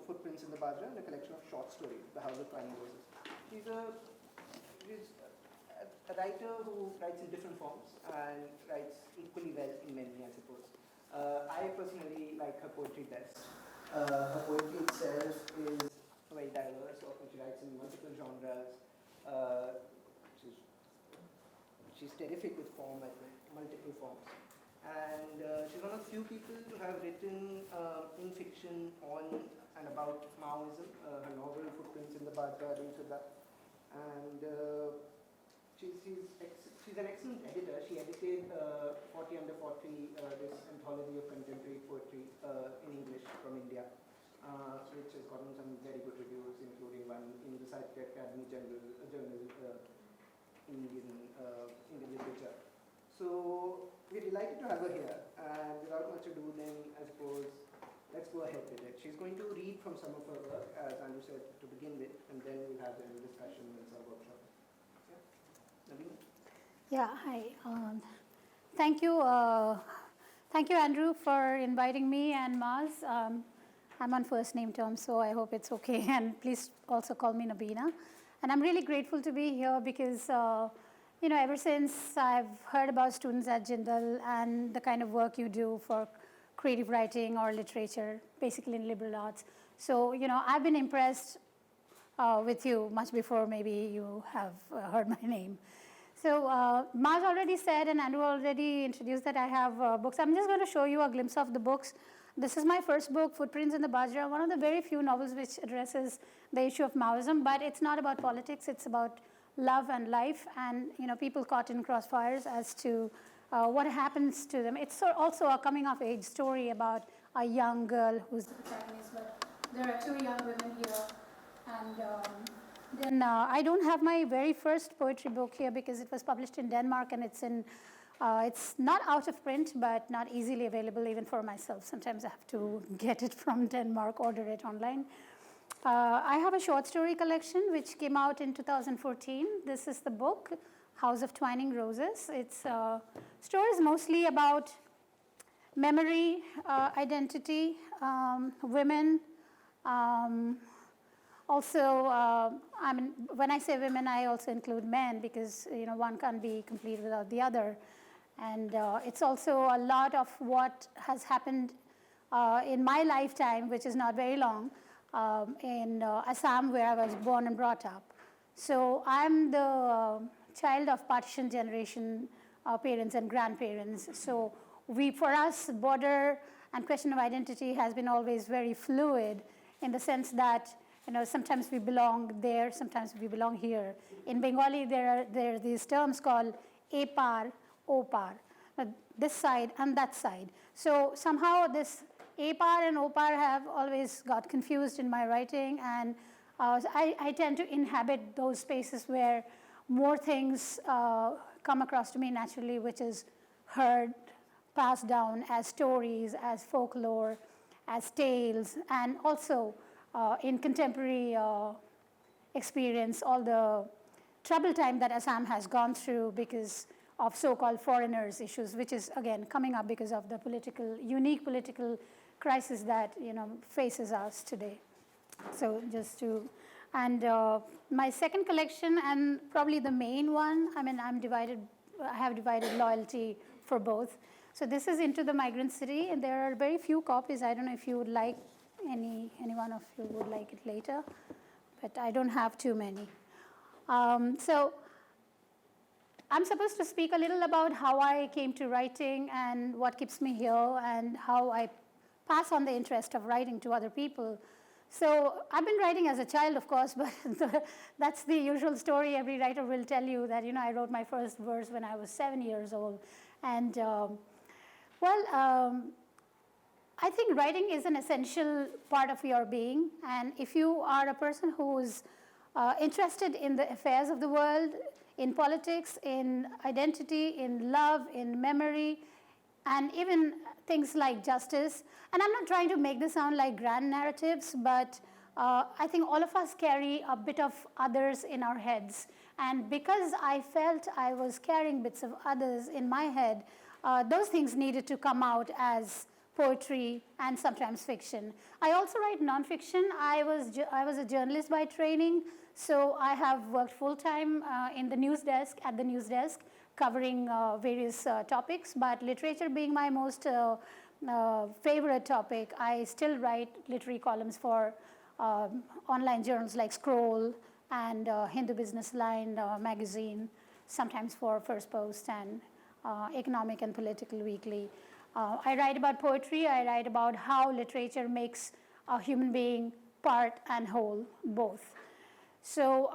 Footprints in the Basra, and a collection of short stories, The House of Twining Roses. She's a writer who writes in different forms and writes equally well in many, I suppose. I personally like her poetry best. Her poetry itself is very diverse. Often she writes in multiple genres. She's terrific with form, I think, multiple forms. And she's one of the few people to have written in fiction on and about Maoism. Her novel Footprints in the Basra deals with that. And she's an excellent editor. She edited 40 Under 40, this anthology of contemporary poetry in English from India, which has gotten some very good reviews, including one in the Scientific Academy Journal in Indian literature. So we're delighted to have her here, and without much ado then, I suppose, let's go ahead with it. She's going to read from some of her work, as Andrew said, to begin with, and then we'll have a discussion and some workshop. Yeah, Nabina? Yeah, hi. Thank you, Andrew, for inviting me and Maz. I'm on first name terms, so I hope it's okay, and please also call me Nabina. And I'm really grateful to be here because ever since I've heard about students at Jindal and the kind of work you do for creative writing or literature, basically in liberal arts. So, I've been impressed with you much before maybe you have heard my name. So, Maz already said and Andrew already introduced that I have books. I'm just going to show you a glimpse of the books. This is my first book, Footprints in the Basra, one of the very few novels which addresses the issue of Maoism, but it's not about politics, it's about love and life, and people caught in crossfires as to what happens to them. It's also a coming-of-age story about a young girl who's the protagonist, but there are two young women here. And then I don't have my very first poetry book here because it was published in Denmark, and it's not out of print, but not easily available even for myself. Sometimes I have to get it from Denmark, order it online. I have a short story collection which came out in 2014. This is the book, House of Twining Roses. It's stories mostly about memory, identity, women. Also, when I say women, I also include men because one can't be complete without the other. And it's also a lot of what has happened in my lifetime, which is not very long, in Assam, where I was born and brought up. So I'm the child of partition generation parents and grandparents. So for us, border and question of identity has been always very fluid in the sense that sometimes we belong there, sometimes we belong here. In Bengali, there are these terms called epar, opar, this side and that side. So somehow this epar and opar have always got confused in my writing, and I tend to inhabit those spaces where more things come across to me naturally, which is heard, passed down as stories, as folklore, as tales, and also in contemporary experience, all the trouble time that Assam has gone through because of so-called foreigners issues, which is, again, coming up because of the unique political crisis that, faces us today. So and my second collection, and probably the main one, I have divided loyalty for both. So this is Into the Migrant City, and there are very few copies. I don't know if you would like any one of you would like it later, but I don't have too many. So I'm supposed to speak a little about how I came to writing and what keeps me here and how I pass on the interest of writing to other people. So I've been writing as a child, of course, but that's the usual story. Every writer will tell you that, I wrote my first verse when I was 7 years old. And I think writing is an essential part of your being. And if you are a person who's interested in the affairs of the world, in politics, in identity, in love, in memory, and even things like justice. And I'm not trying to make this sound like grand narratives, but I think all of us carry a bit of others in our heads. And because I felt I was carrying bits of others in my head, those things needed to come out as poetry, and sometimes fiction. I also write nonfiction. I was a journalist by training, so I have worked full-time in the news desk, at the news desk, covering various topics, but literature being my most favorite topic, I still write literary columns for online journals like Scroll and Hindu Business Line magazine, sometimes for First Post and Economic and Political Weekly. I write about poetry. I write about how literature makes a human being part and whole, both. So,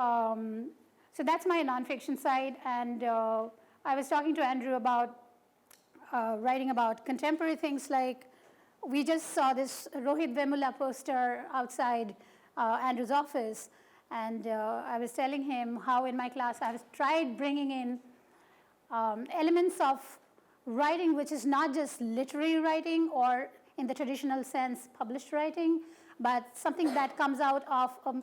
so that's my nonfiction side. And I was talking to Andrew about writing about contemporary things like, we just saw this Rohit Vemula poster outside Andrew's office. And I was telling him how in my class I have tried bringing in elements of writing which is not just literary writing or in the traditional sense published writing, but something that comes out of a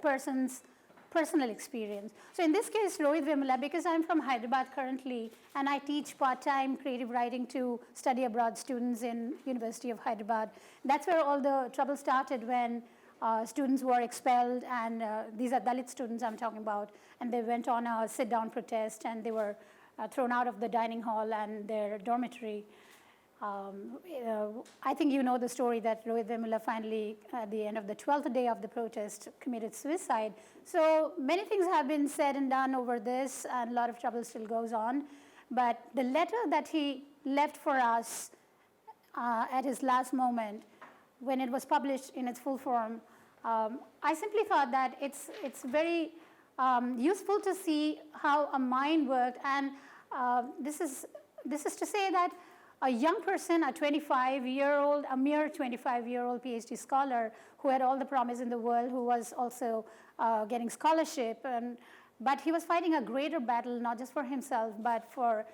person's personal experience. So in this case, Rohit Vemula, because I'm from Hyderabad currently, and I teach part-time creative writing to study abroad students in University of Hyderabad, that's where all the trouble started when students were expelled, and these are Dalit students I'm talking about, and they went on a sit-down protest, and they were thrown out of the dining hall and their dormitory. I think you know the story that Rohit Vemula finally, at the end of the 12th day of the protest, committed suicide. So many things have been said and done over this, and a lot of trouble still goes on. But the letter that he left for us at his last moment, when it was published in its full form, I simply thought that it's very useful to see how a mind worked. And this is to say that a young person, a 25-year-old, a mere 25-year-old PhD scholar who had all the promise in the world, who was also getting scholarship, but he was fighting a greater battle, not just for himself, but for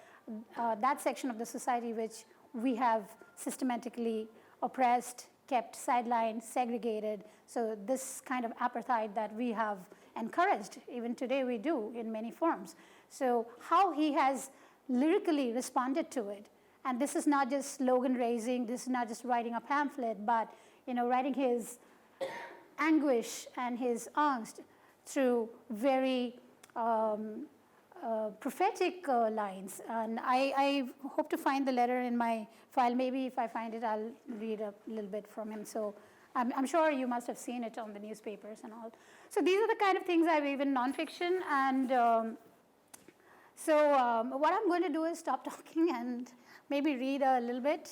that section of the society which we have systematically oppressed, kept sidelined, segregated. So this kind of apartheid that we have encouraged, even today we do in many forms. So how he has lyrically responded to it. And this is not just slogan raising, this is not just writing a pamphlet, but writing his anguish and his angst through very prophetic lines. And I hope to find the letter in my file. Maybe if I find it, I'll read a little bit from him. So I'm sure you must have seen it on the newspapers and all. So these are the kind of things I weave in nonfiction. And so what I'm going to do is stop talking and maybe read a little bit.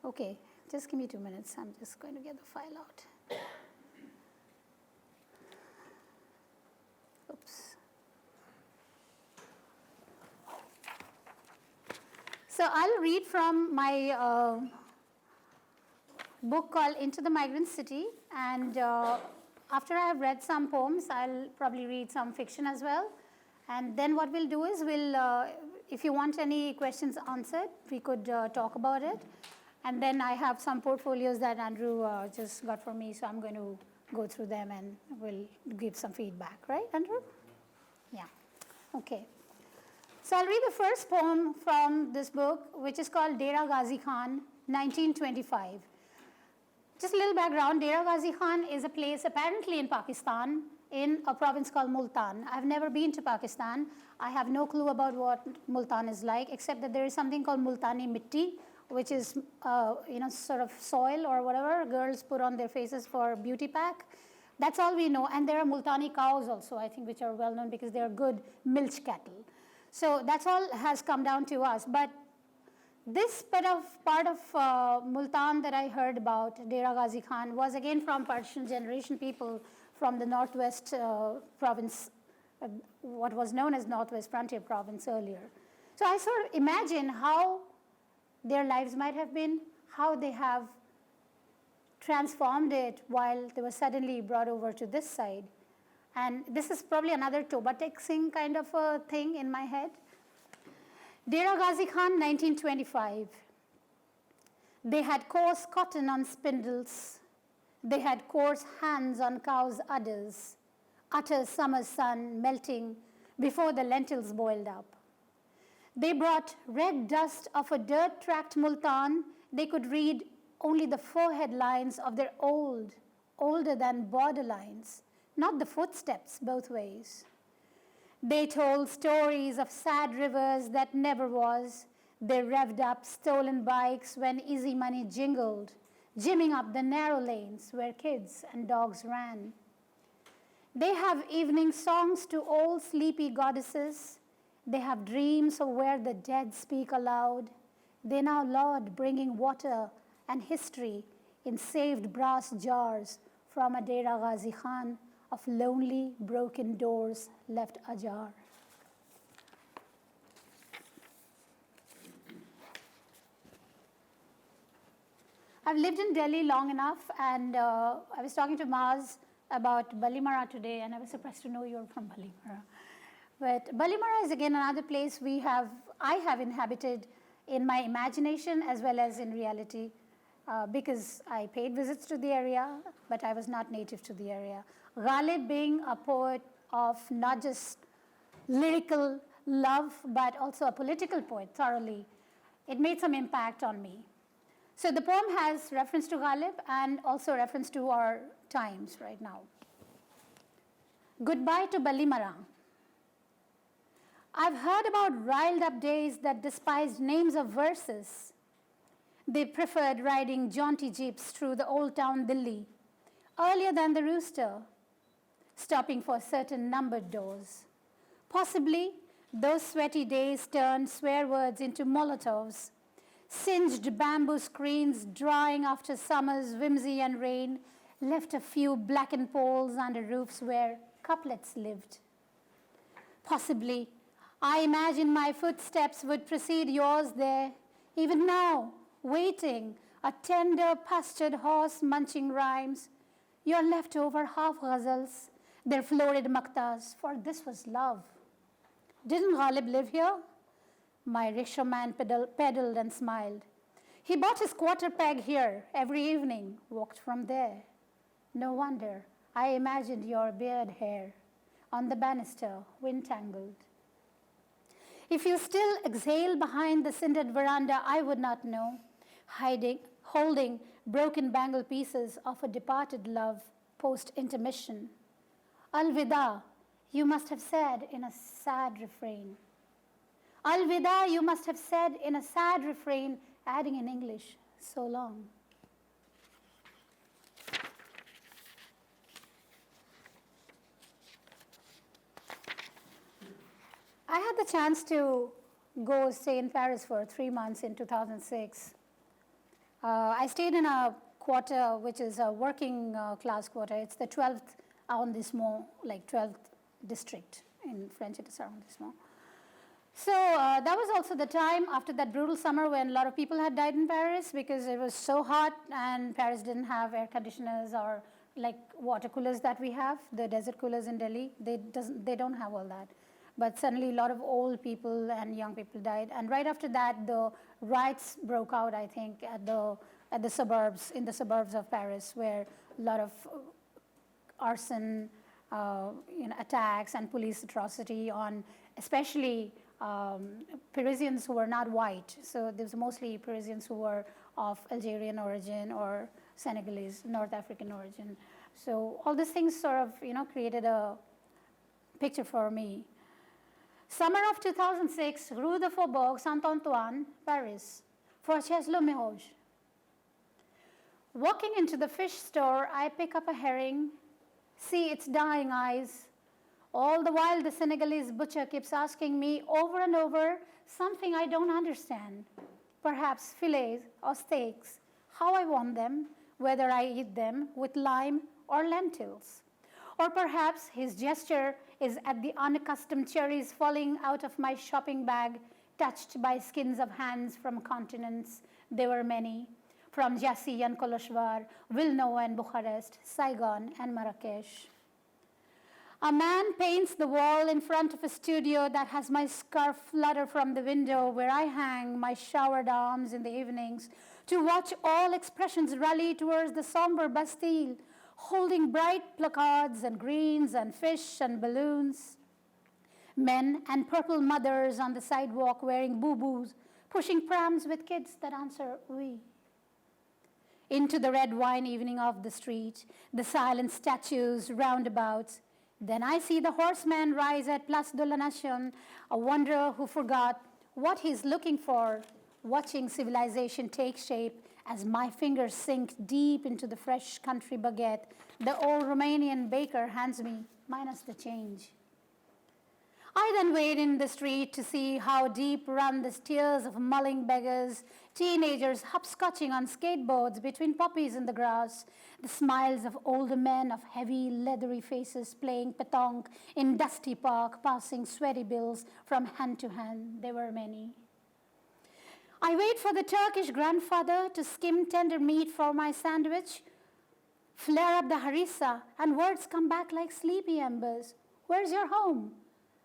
Okay, just give me 2 minutes. I'm just going to get the file out. Oops. So I'll read from my book called Into the Migrant City. And after I have read some poems, I'll probably read some fiction as well. And then what we'll do is if you want any questions answered, we could talk about it. And then I have some portfolios that Andrew just got for me, so I'm going to go through them and we'll give some feedback, right, Andrew? Yeah, okay. So I'll read the first poem from this book, which is called Dera Ghazi Khan, 1925. Just a little background, Dera Ghazi Khan is a place apparently in Pakistan, in a province called Multan. I've never been to Pakistan. I have no clue about what Multan is like, except that there is something called Multani Mitti, which is sort of soil or whatever girls put on their faces for beauty pack. That's all we know. And there are Multani cows also, I think, which are well known because they are good milch cattle. So that's all has come down to us. But this part of Multan that I heard about, Dera Ghazi Khan, was again from partition generation people from the Northwest province, what was known as Northwest Frontier Province earlier. So I sort of imagine how their lives might have been, how they have transformed it while they were suddenly brought over to this side. And this is probably another Tobatek Singh kind of a thing in my head. Dera Ghazi Khan, 1925. They had coarse cotton on spindles. They had coarse hands on cows' udders, utter summer sun melting before the lentils boiled up. They brought red dust of a dirt-tracked Multan. They could read only the forehead lines of their older than border lines, not the footsteps both ways. They told stories of sad rivers that never was. They revved up stolen bikes when easy money jingled, jimming up the narrow lanes where kids and dogs ran. They have evening songs to old sleepy goddesses. They have dreams of where the dead speak aloud. They now laud bringing water and history in saved brass jars from a Dera Ghazi Khan of lonely, broken doors left ajar. I've lived in Delhi long enough, and I was talking to Maz about Balimara today, and I was surprised to know you're from Balimara. But Balimara is again another place I have inhabited in my imagination as well as in reality, because I paid visits to the area, but I was not native to the area. Ghalib being a poet of not just lyrical love, but also a political poet thoroughly, it made some impact on me. So the poem has reference to Ghalib and also reference to our times right now. Goodbye to Balimara. I've heard about riled up days that despised names of verses. They preferred riding jaunty jeeps through the old town Delhi, earlier than the rooster, stopping for certain numbered doors. Possibly, those sweaty days turned swear words into Molotovs, singed bamboo screens drying after summer's whimsy and rain, left a few blackened poles under roofs where couplets lived. Possibly, I imagine my footsteps would precede yours there, even now, waiting, a tender pastured horse munching rhymes, your leftover half ghazals, their florid maktas, for this was love. Didn't Ghalib live here? My rickshaw man pedaled and smiled. He bought his quarter peg here every evening, walked from there. No wonder I imagined your beard hair on the banister, wind tangled. If you still exhale behind the cindered veranda, I would not know, holding broken bangle pieces of a departed love post-intermission. Al-Wida, you must have said in a sad refrain. Al-Wida, you must have said in a sad refrain, adding in English, so long. I had the chance to go stay in Paris for 3 months in 2006. I stayed in a quarter which is a working class quarter. It's the 12th arrondissement, like 12th district. In French, it is arrondissement. So that was also the time after that brutal summer when a lot of people had died in Paris because it was so hot and Paris didn't have air conditioners or like water coolers that we have, the desert coolers in Delhi. They don't have all that. But suddenly a lot of old people and young people died. And right after that, the riots broke out, I think, at the suburbs, in the suburbs of Paris, where a lot of arson, attacks and police atrocity on especially Parisians who were not white. So there was mostly Parisians who were of Algerian origin or Senegalese, North African origin. So all these things sort of, created a picture for me. Summer of 2006, Rue de Faubourg Saint-Antoine, Paris, for Cheslo Méroge. Walking into the fish store, I pick up a herring, see its dying eyes. All the while, the Senegalese butcher keeps asking me over and over something I don't understand. Perhaps fillets or steaks, how I want them, whether I eat them with lime or lentils. Or perhaps his gesture is at the unaccustomed cherries falling out of my shopping bag, touched by skins of hands from continents. There were many, from Jassy and Koloshvar, Vilno and Bucharest, Saigon and Marrakesh. A man paints the wall in front of a studio that has my scarf flutter from the window where I hang my showered arms in the evenings to watch all expressions rally towards the somber Bastille, holding bright placards and greens and fish and balloons. Men and purple mothers on the sidewalk wearing boo-boos, pushing prams with kids that answer oui. Into the red wine evening of the street, the silent statues, roundabouts. Then I see the horseman rise at Place de la Nation, a wanderer who forgot what he's looking for, watching civilization take shape as my fingers sink deep into the fresh country baguette the old Romanian baker hands me, minus the change. I then wade in the street to see how deep run the tears of mulling beggars, teenagers hopscotching on skateboards between poppies in the grass, the smiles of older men of heavy, leathery faces playing petanque in dusty park, passing sweaty bills from hand to hand. There were many. I wait for the Turkish grandfather to skim tender meat for my sandwich, flare up the harissa, and words come back like sleepy embers. Where's your home?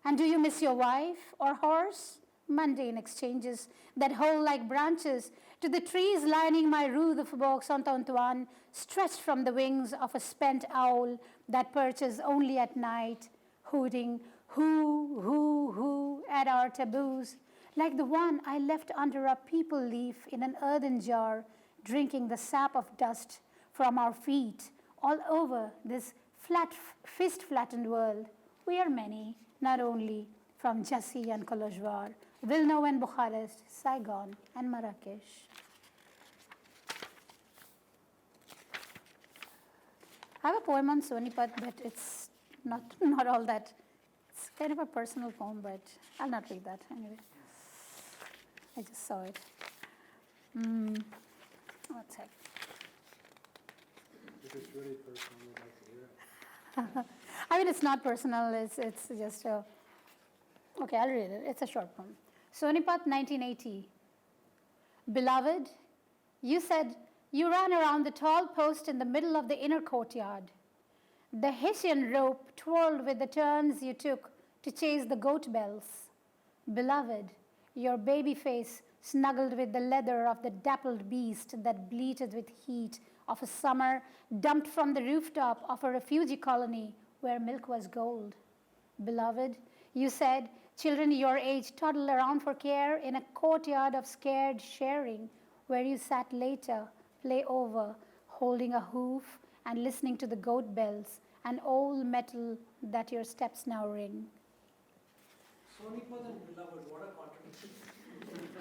And do you miss your wife or horse? Mundane exchanges that hold like branches to the trees lining my Rue de Faubourg Saint-Antoine, stretched from the wings of a spent owl that perches only at night, hooting hoo at our taboos, like the one I left under a peepal leaf in an earthen jar, drinking the sap of dust from our feet all over this fist-flattened world. We are many, not only from Jassy and Kolozhvar, Vilno and Bucharest, Saigon and Marrakesh. I have a poem on Sonipat, but it's not all that. It's kind of a personal poem, but I'll not read that anyway. I just saw it. What's that? If it's really personal, we'd like to hear it. I mean, it's not personal. It's just a... Okay, I'll read it. It's a short poem. Sonipat, 1980. Beloved, you said you ran around the tall post in the middle of the inner courtyard. The Hessian rope twirled with the turns you took to chase the goat bells. Beloved, your baby face snuggled with the leather of the dappled beast that bleated with heat of a summer dumped from the rooftop of a refugee colony where milk was gold. Beloved, you said children your age toddled around for care in a courtyard of scared sharing where you sat later, play over, holding a hoof and listening to the goat bells, an old metal that your steps now ring. Sonipat and Beloved, what a contradiction.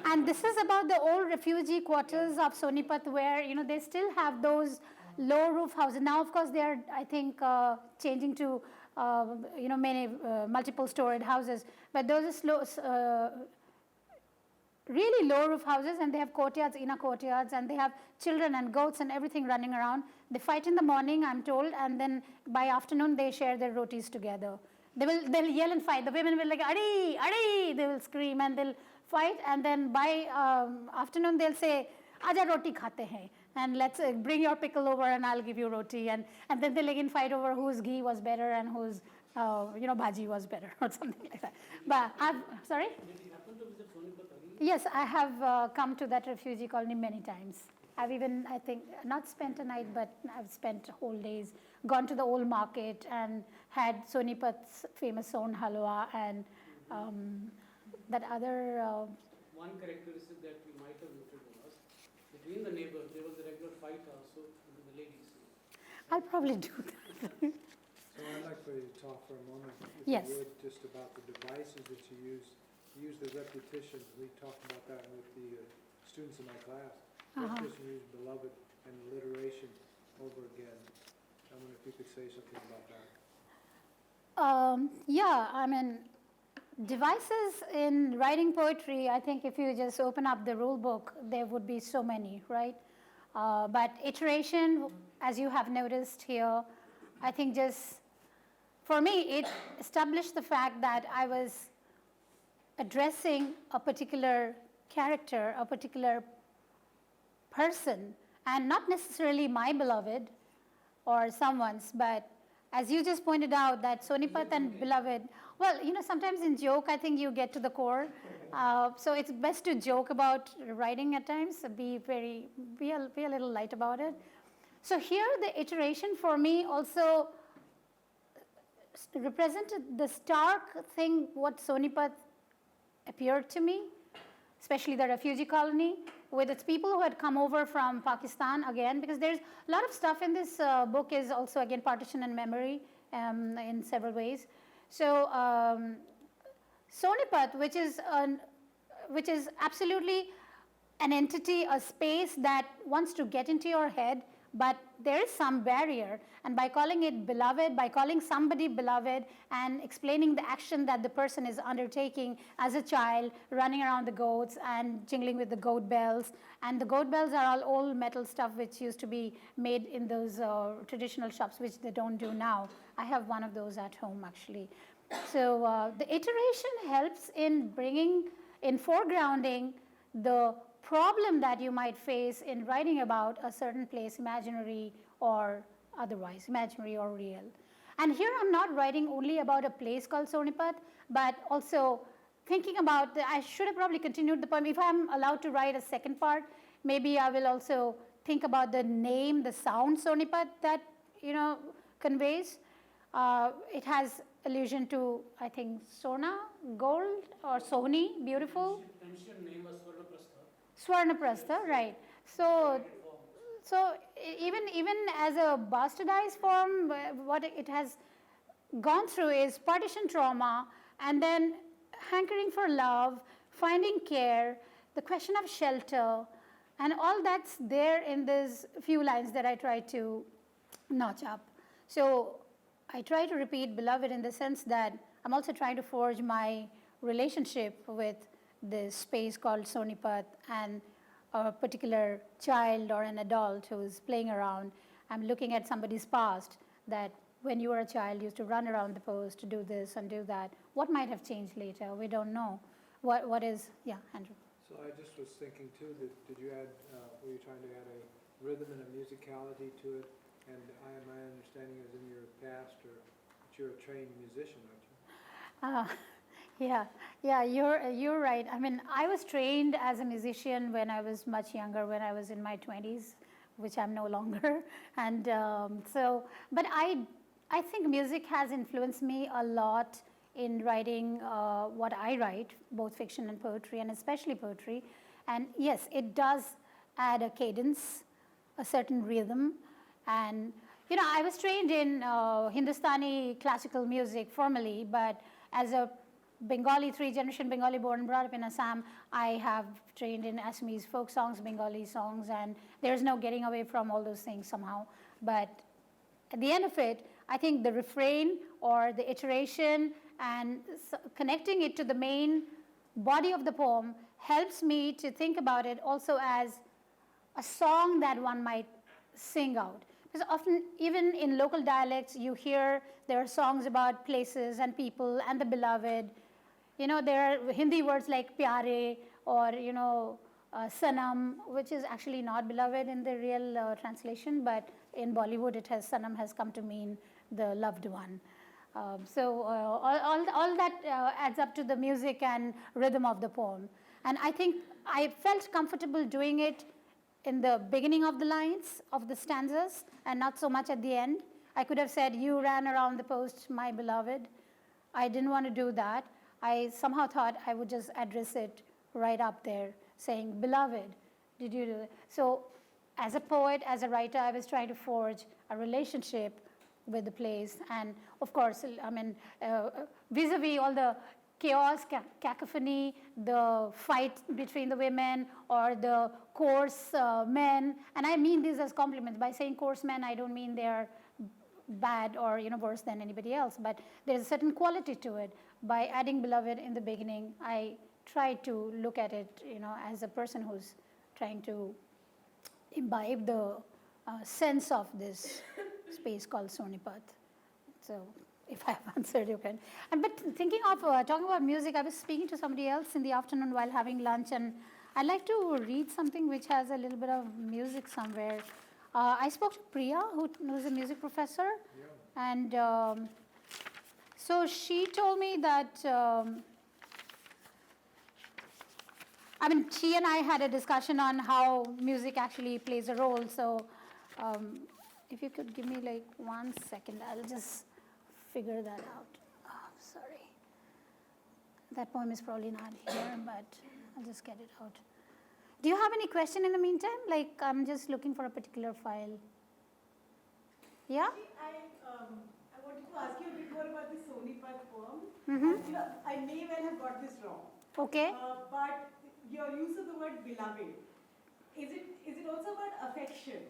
And this is about the old refugee quarters of Sonipat where, they still have those low roof houses. Now, of course, they are, I think, changing to, many multiple storied houses. But those are really low roof houses, and they have courtyards, inner courtyards, and they have children and goats and everything running around. They fight in the morning, I'm told, and then by afternoon they share their rotis together. They'll yell and fight. The women will like, Adi, Adi, they will scream and they'll fight, and then by afternoon they'll say, Aja roti khate hain, and let's bring your pickle over and I'll give you roti, and then they'll again fight over whose ghee was better and whose bhaji was better or something like that. But sorry? Did you happen to visit Sonipat again? Yes, I have come to that refugee colony many times. I've even, I think, not spent a night, but I've spent whole days, gone to the old market and had Sonipat's famous son halwa and that other... One characteristic that we might have noted was, between the neighbors, there was a regular fight also with the ladies. I'll probably do that. So I'd like for you to talk for a moment, if Yes. you would, just about the devices that you use. You use the repetition. We talked about that with the students in my class. Repetition, use beloved and alliteration over again. I wonder if you could say something about that. Yeah, I mean, devices in writing poetry, I think if you just open up the rule book, there would be so many, right? But iteration, as you have noticed here, I think just, for me, it established the fact that I was addressing a particular character, a particular person, and not necessarily my beloved or someone's, but as you just pointed out, that Sonipat and beloved, well, sometimes in joke, I think you get to the core. So it's best to joke about writing at times, be a little light about it. So here, the iteration for me also represented the stark thing what Sonipat appeared to me, especially the refugee colony, with its people who had come over from Pakistan again, because there's a lot of stuff in this book is also, again, partition and memory in several ways. So Sonipat, which is absolutely an entity, a space that wants to get into your head, but there is some barrier. And by calling it beloved, by calling somebody beloved and explaining the action that the person is undertaking as a child, running around the goats and jingling with the goat bells. And the goat bells are all old metal stuff which used to be made in those traditional shops, which they don't do now. I have one of those at home, actually. So the iteration helps in foregrounding the problem that you might face in writing about a certain place, imaginary or otherwise, imaginary or real. And here I'm not writing only about a place called Sonipat, but also thinking about, I should have probably continued the poem. If I'm allowed to write a second part, maybe I will also think about the name, the sound Sonipat that, conveys. It has allusion to, I think, Sona, gold, or Soni, beautiful. Ancient name was Swarnaprastha, right. So even as a bastardized form, what it has gone through is partition trauma, and then hankering for love, finding care, the question of shelter, and all that's there in these few lines that I try to notch up. So I try to repeat beloved in the sense that I'm also trying to forge my relationship with this space called Sonipat and a particular child or an adult who is playing around. I'm looking at somebody's past that when you were a child used to run around the post to do this and do that. What might have changed later? We don't know. What is, yeah, Andrew. So I just was thinking too, that did you add, were you trying to add a rhythm and a musicality to it? And my understanding is in your past, or that you're a trained musician, aren't you? Yeah, you're right. I mean, I was trained as a musician when I was much younger, when I was in my 20s, which I'm no longer. And but I think music has influenced me a lot in writing what I write, both fiction and poetry, and especially poetry. And yes, it does add a cadence, a certain rhythm. And, I was trained in Hindustani classical music formally, but as a Bengali, three-generation Bengali born and brought up in Assam, I have trained in Assamese folk songs, Bengali songs, and there's no getting away from all those things somehow. But at the end of it, I think the refrain or the iteration and connecting it to the main body of the poem helps me to think about it also as a song that one might sing out. Because often, even in local dialects, you hear there are songs about places and people and the beloved. There are Hindi words like pyare or, sanam, which is actually not beloved in the real translation, but in Bollywood, sanam has come to mean the loved one. So all that adds up to the music and rhythm of the poem. And I think I felt comfortable doing it in the beginning of the lines of the stanzas and not so much at the end. I could have said, you ran around the post, my beloved. I didn't want to do that. I somehow thought I would just address it right up there, saying, beloved, did you do that? So as a poet, as a writer, I was trying to forge a relationship with the place. And of course, I mean, vis-a-vis all the chaos, cacophony, the fight between the women or the coarse men, and I mean these as compliments. By saying coarse men, I don't mean they're bad or worse than anybody else, but there's a certain quality to it. By adding beloved in the beginning, I try to look at it as a person who's trying to imbibe the sense of this space called Sonipat. So if I've answered your question. But thinking of talking about music, I was speaking to somebody else in the afternoon while having lunch, and I'd like to read something which has a little bit of music somewhere. I spoke to Priya, who's a music professor, and so she told me that, she and I had a discussion on how music actually plays a role. So if you could give me like 1 second, I'll just figure that out. Oh, sorry. That poem is probably not here, but I'll just get it out. Do you have any question in the meantime? Like, I'm just looking for a particular file. Yeah? I wanted to ask you a bit more about the Sonipat poem. Mm-hmm. I may well have got this wrong. Okay. But your use of the word beloved, is it also about affection?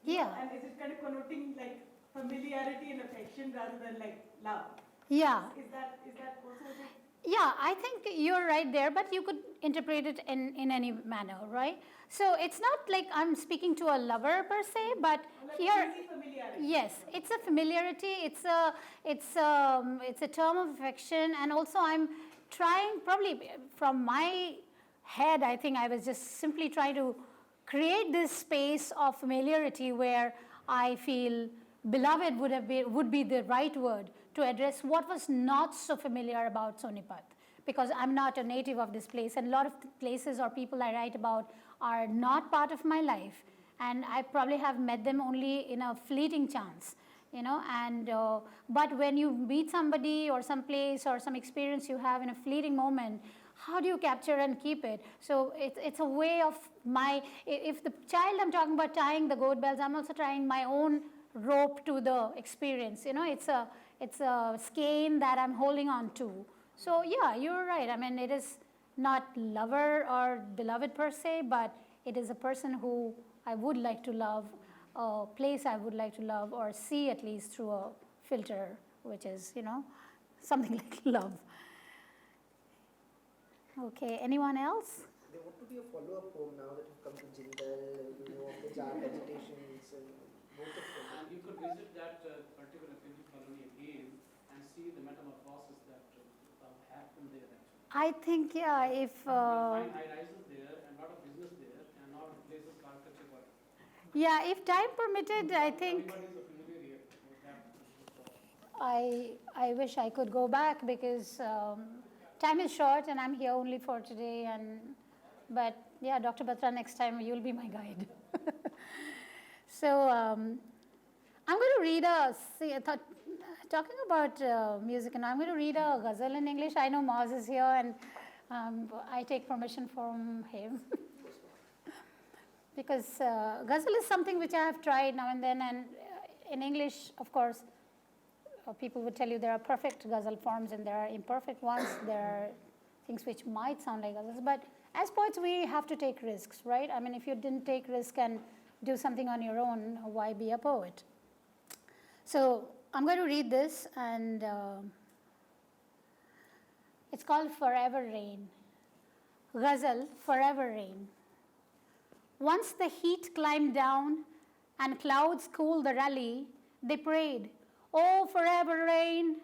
Yeah. And is it kind of connoting like familiarity and affection rather than like love? Yeah. Is that also what it? Yeah, I think you're right there, but you could interpret it in any manner, right? So it's not like I'm speaking to a lover per se, but Like here, easy familiarity. yes, it's a familiarity. It's a term of affection, and also I'm trying, probably from my head, I think I was just simply trying to create this space of familiarity where I feel beloved would be the right word to address what was not so familiar about Sonipat, because I'm not a native of this place, and a lot of the places or people I write about are not part of my life, and I probably have met them only in a fleeting chance, and but when you meet somebody or some place or some experience you have in a fleeting moment, how do you capture and keep it? So it's a way of if the child I'm talking about tying the goat bells, I'm also tying my own rope to the experience. It's a skein that I'm holding on to. So yeah, you're right. I mean, it is not lover or beloved per se, but it is a person who I would like to love, a place I would like to love, or see at least through a filter, which is, something like love. Okay, anyone else? There ought to be a follow-up poem now that you've come to Jindal, of the Jar agitations and both of them. And you could visit that particular refugee colony again and see the metamorphosis that happened there actually. I think, yeah, if... You find high rises there and a lot of business there and a lot of places architecture work. Yeah, if time permitted, I think... Everybody is familiar here with that. I wish I could go back because time is short and I'm here only for today. But yeah, Dr. Batra, next time you'll be my guide. So I'm going to read talking about music, and I'm going to read a ghazal in English. I know Moz is here, and I take permission from him. Because ghazal is something which I have tried now and then, and in English, of course, people would tell you there are perfect ghazal forms and there are imperfect ones. There are things which might sound like ghazals, but as poets, we have to take risks, right? I mean, if you didn't take risk and do something on your own, why be a poet? So I'm going to read this, and it's called Forever Rain. Ghazal, Forever Rain. Once the heat climbed down and clouds cooled the rally, they prayed, "Oh, forever rain."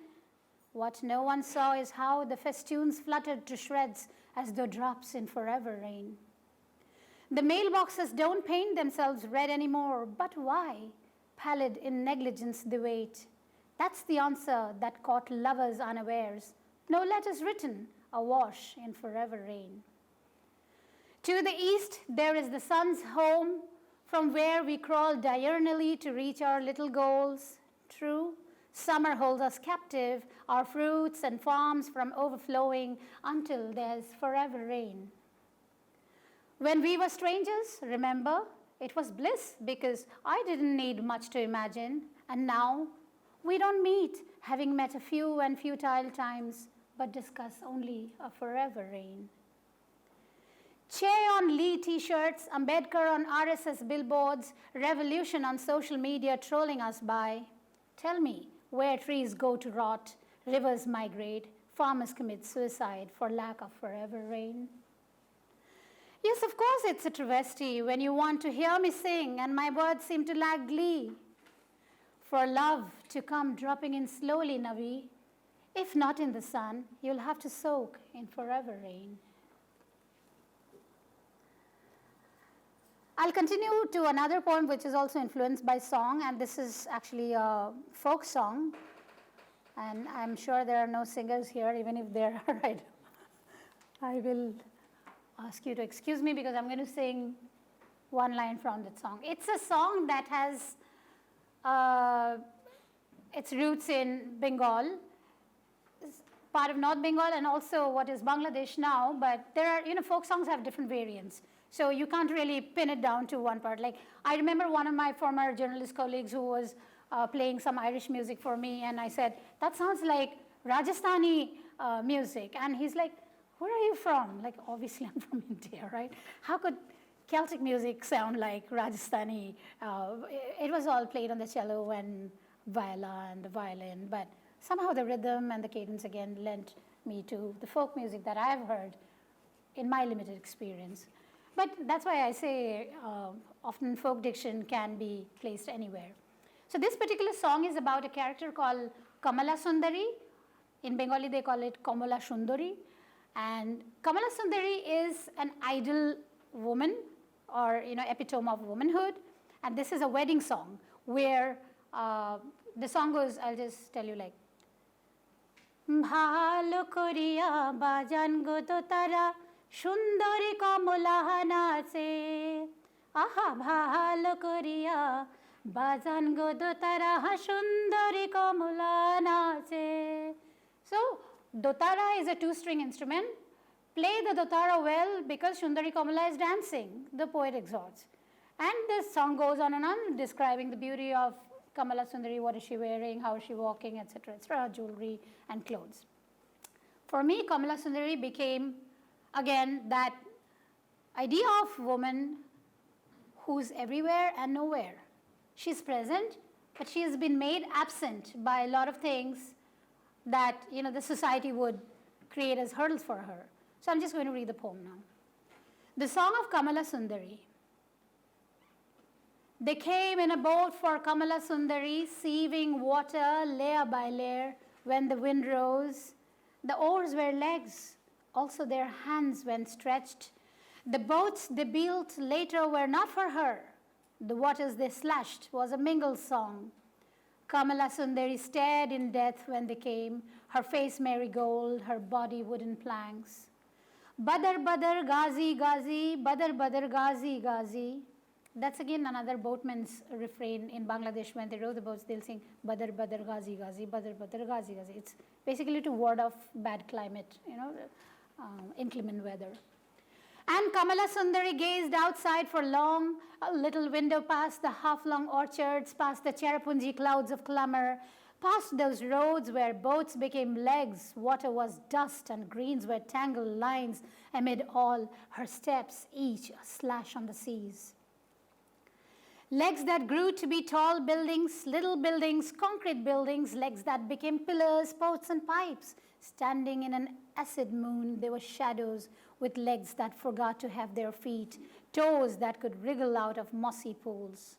What no one saw is how the festoons fluttered to shreds as though drops in forever rain. The mailboxes don't paint themselves red anymore, but why? Pallid in negligence they wait. That's the answer that caught lovers unawares. No letters written, awash in forever rain. To the east, there is the sun's home, from where we crawl diurnally to reach our little goals. True, summer holds us captive, our fruits and farms from overflowing until there's forever rain. When we were strangers, remember, it was bliss because I didn't need much to imagine. And now, we don't meet, having met a few and futile times, but discuss only a forever rain. Che on Lee t-shirts, Ambedkar on RSS billboards, revolution on social media trolling us by. Tell me where trees go to rot, rivers migrate, farmers commit suicide for lack of forever rain. Yes, of course it's a travesty when you want to hear me sing and my words seem to lack glee. For love to come dropping in slowly, Navi, if not in the sun, you'll have to soak in forever rain. I'll continue to another poem which is also influenced by song, and this is actually a folk song. And I'm sure there are no singers here, even if there are, I will ask you to excuse me because I'm going to sing one line from that song. It's a song that has, its roots in Bengal, part of North Bengal, and also what is Bangladesh now. But there are, folk songs have different variants. So you can't really pin it down to one part. Like, I remember one of my former journalist colleagues who was playing some Irish music for me, and I said, that sounds like Rajasthani music. And he's like, where are you from? Like, obviously I'm from India, right? How could Celtic music sound like Rajasthani? It was all played on the cello and viola and the violin, but somehow the rhythm and the cadence again lent me to the folk music that I've heard in my limited experience. But that's why I say often folk diction can be placed anywhere. So this particular song is about a character called Kamala Sundari. In Bengali they call it Kamala Sundari. And Kamala Sundari is an ideal woman, or epitome of womanhood. And this is a wedding song where the song goes, I'll just tell you like, Bhalo koriya bajan go dotara Sundari kamala nache, aha bhalo koriya bajan go dotara Sundari kamala nache. So dotara is a two-string instrument. Play the dotara well because Sundari Kamala is dancing, the poet exhorts. And this song goes on and on, describing the beauty of Kamala Sundari, what is she wearing, how is she walking, etc., etc., jewelry and clothes. For me, Kamala Sundari became, again, that idea of woman who's everywhere and nowhere. She's present, but she has been made absent by a lot of things that the society would create as hurdles for her. So I'm just going to read the poem now. The Song of Kamala Sundari. They came in a boat for Kamala Sundari, sieving water layer by layer when the wind rose. The oars were legs, also their hands when stretched. The boats they built later were not for her. The waters they slashed was a mingled song. Kamala Sundari stared in death when they came, her face marigold, her body wooden planks. Badar Badar Ghazi Ghazi, Badar Badar Ghazi Ghazi. That's again another boatman's refrain in Bangladesh. When they row the boats, they'll sing Badar Badar Ghazi Ghazi, Badar Badar Ghazi Ghazi. It's basically to ward off bad climate, inclement weather. And Kamala Sundari gazed outside for long, a little window past the half-long orchards, past the Cherrapunji clouds of clamor, past those roads where boats became legs, water was dust, and greens were tangled lines. Amid all her steps, each a slash on the seas. Legs that grew to be tall buildings, little buildings, concrete buildings, legs that became pillars, posts, and pipes. Standing in an acid moon, they were shadows with legs that forgot to have their feet, toes that could wriggle out of mossy pools.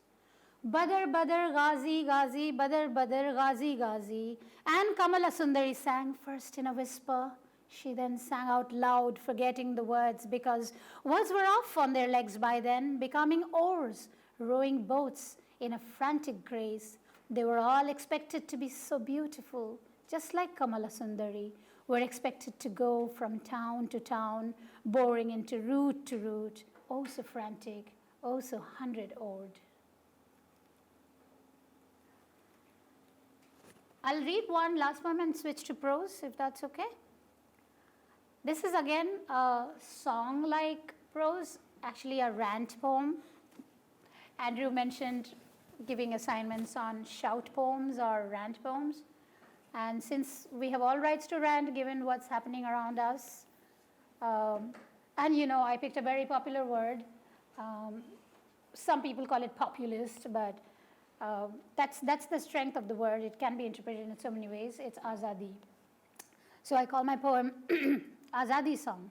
Badar Badar Ghazi Ghazi, Badar Badar Ghazi Ghazi. And Kamala Sundari sang first in a whisper. She then sang out loud, forgetting the words, because words were off on their legs by then, becoming oars, rowing boats in a frantic grace. They were all expected to be so beautiful, just like Kamala Sundari, were expected to go from town to town, boring into route to route, oh so frantic, oh so 100-oared. I'll read one last poem and switch to prose, if that's okay. This is again a song-like prose, actually a rant poem. Andrew mentioned giving assignments on shout poems or rant poems. And since we have all rights to rant, given what's happening around us, and I picked a very popular word. Some people call it populist, but that's the strength of the word. It can be interpreted in so many ways. It's azadi. So I call my poem Azadi Song.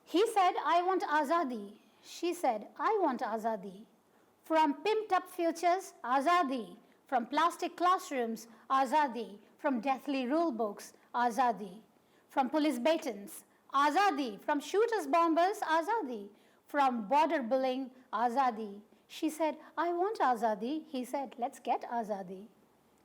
He said, I want azadi. She said, I want azadi. From pimped up futures, azadi. From plastic classrooms, azadi. From deathly rule books, azadi. From police batons, azadi. From shooters, bombers, azadi. From border bullying, azadi. She said, I want azadi. He said, let's get azadi.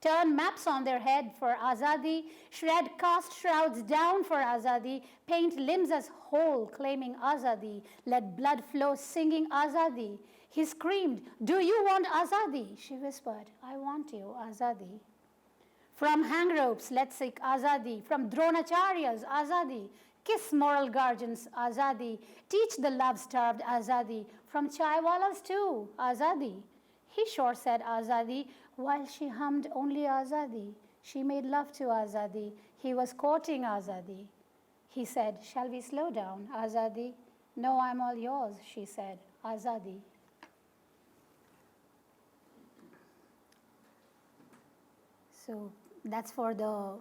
Turn maps on their head for azadi, shred cast shrouds down for azadi, paint limbs as whole, claiming azadi, let blood flow singing azadi. He screamed, "Do you want azadi?" She whispered, "I want you, azadi." From hang ropes, let's seek azadi. From dronacharyas, azadi. Kiss moral guardians, azadi. Teach the love-starved, azadi. From chaiwalas too, azadi. He sure said azadi while she hummed only azadi. She made love to azadi. He was courting azadi. He said, "Shall we slow down, azadi?" "No, I'm all yours," she said, azadi. So that's for the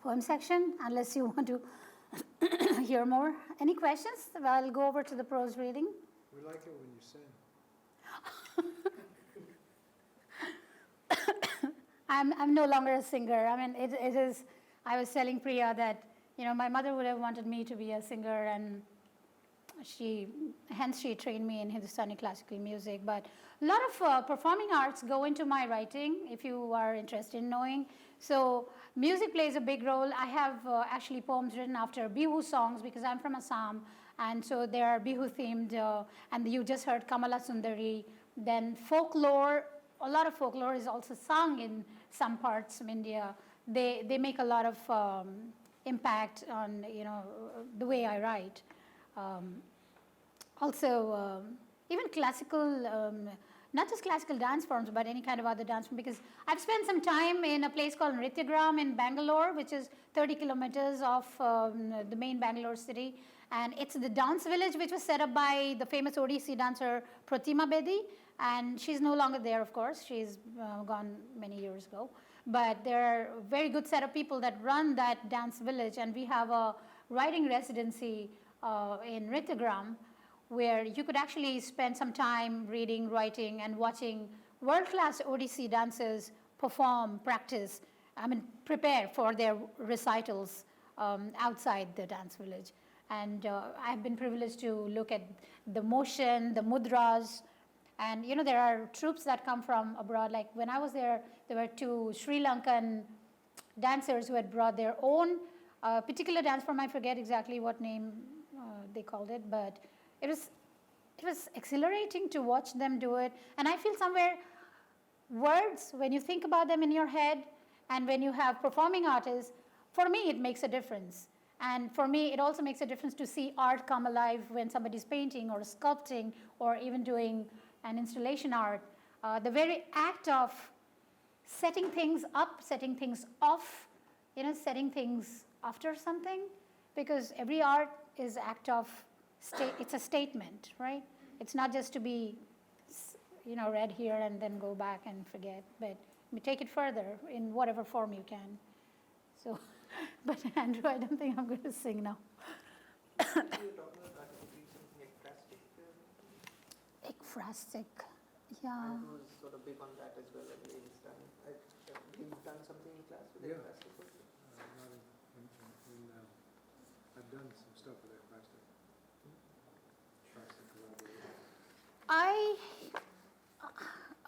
poem section, unless you want to hear more. Any questions? I'll go over to the prose reading. We like it when you sing. I'm no longer a singer. I mean, it is, I was telling Priya that, my mother would have wanted me to be a singer, and hence she trained me in Hindustani classical music. But a lot of performing arts go into my writing, if you are interested in knowing. So music plays a big role. I have actually poems written after Bihu songs, because I'm from Assam, and so they are Bihu themed, and you just heard Kamala Sundari. Then folklore, a lot of folklore is also sung in some parts of India. They make a lot of impact on the way I write. Also, even classical, not just classical dance forms, but any kind of other dance form, because I've spent some time in a place called Nrityagram in Bangalore, which is 30 kilometers off the main Bangalore city. And it's the dance village which was set up by the famous Odissi dancer Pratima Bedi. And she's no longer there, of course. She's gone many years ago. But there are a very good set of people that run that dance village. And we have a writing residency in Nrityagram, where you could actually spend some time reading, writing, and watching world-class Odissi dancers perform, practice, prepare for their recitals outside the dance village. And I've been privileged to look at the motion, the mudras, and there are troops that come from abroad. Like when I was there were two Sri Lankan dancers who had brought their own particular dance form. I forget exactly what name they called it, but it was exhilarating to watch them do it. And I feel somewhere words, when you think about them in your head, and when you have performing artists, for me it makes a difference. And for me, it also makes a difference to see art come alive when somebody's painting or sculpting or even doing an installation art. The very act of setting things up, setting things off, setting things after something, because every art is act of, it's a statement, right? It's not just to be, read here and then go back and forget, but you take it further in whatever form you can. So. But Andrew, I don't think I'm going to sing now. You're talking about something ekphrastic. Ekphrastic, yeah. Andrew is sort of big on that as well, and he's done. You've done something in class with ekphrastic? I've done some stuff with ekphrastic.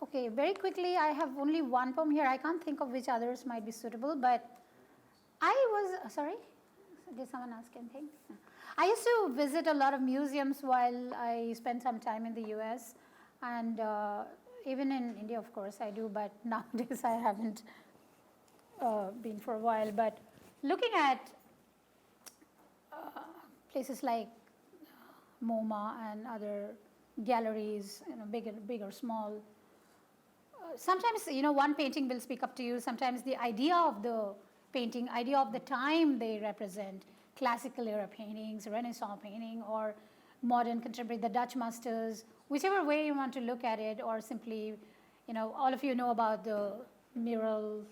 Okay, very quickly, I have only one poem here. I can't think of which others might be suitable, but sorry? Did someone ask anything? No. I used to visit a lot of museums while I spent some time in the US, and even in India, of course, I do, but nowadays I haven't been for a while. But looking at places like MoMA and other galleries, big or small, sometimes, one painting will speak up to you. Sometimes the idea of the painting, idea of the time they represent, classical era paintings, Renaissance painting, or modern contemporary, the Dutch masters, whichever way you want to look at it, or simply, all of you know about the mural,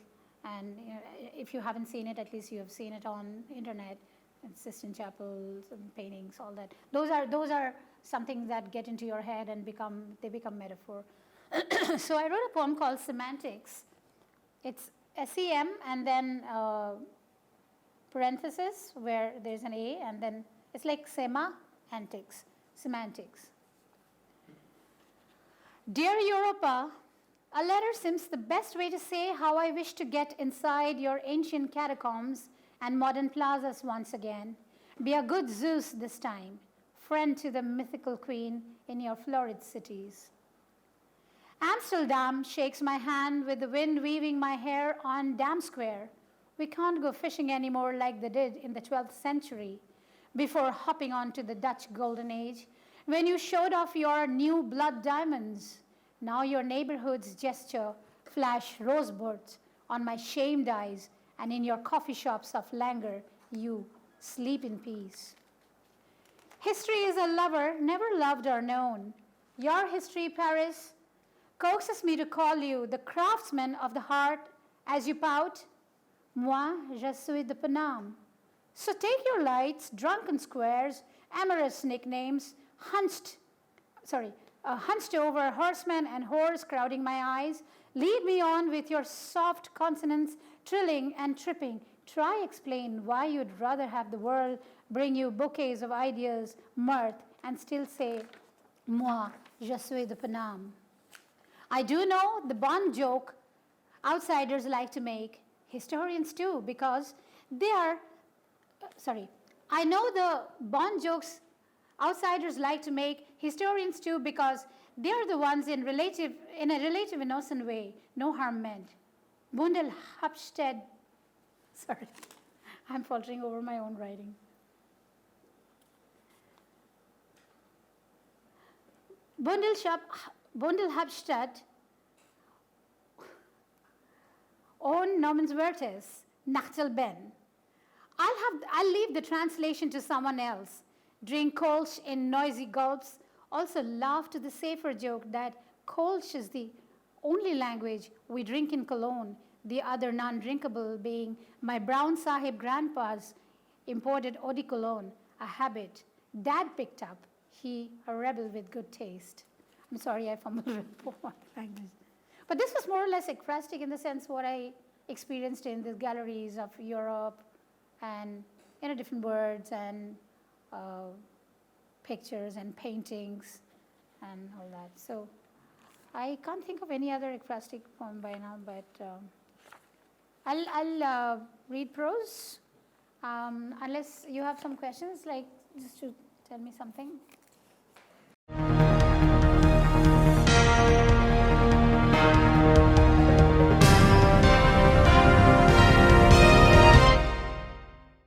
and if you haven't seen it, at least you have seen it on internet, and Sistine Chapel paintings, all that. Those are something that get into your head and become metaphor. So I wrote a poem called Semantics. It's SEM and then parenthesis where there's an A, and then it's like sema-antics, semantics. Dear Europa, a letter seems the best way to say how I wish to get inside your ancient catacombs and modern plazas once again. Be a good Zeus this time. friend to the mythical queen in your florid cities. Amsterdam shakes my hand with the wind weaving my hair on Dam Square. We can't go fishing anymore like they did in the 12th century, before hopping on to the Dutch Golden Age, when you showed off your new blood diamonds. Now your neighborhood's gesture flash rosebuds on my shamed eyes, and in your coffee shops of languor, you sleep in peace. History is a lover never loved or known. Your history, Paris, coaxes me to call you the craftsman of the heart as you pout. Moi, je suis de Paname. So take your lights, drunken squares, amorous nicknames, hunched over horsemen and whores crowding my eyes. Lead me on with your soft consonants, trilling and tripping. Try explain why you'd rather have the world bring you bouquets of ideas, mirth, and still say, moi, je suis de Paname. I do know the Bond joke outsiders like to make, historians too, because they are, I know the Bond jokes outsiders like to make, historians too, because they are the ones in a relative innocent way, no harm meant. Bundel Hapstead, I'm faltering over my own writing. Bundelhabstadt, own Nomenswertes, Nachtel Ben. I'll leave the translation to someone else. Drink Kolsch in noisy gulps. Also laugh to the safer joke that Kolsch is the only language we drink in Cologne, the other non-drinkable being my brown Sahib grandpa's imported eau de cologne, a habit Dad picked up. He, a rebel with good taste. I'm sorry I fumbled with poor language. But this was more or less ekphrastic in the sense what I experienced in the galleries of Europe and different words and pictures and paintings and all that. So I can't think of any other ekphrastic poem by now, but I'll read prose unless you have some questions, like just to tell me something.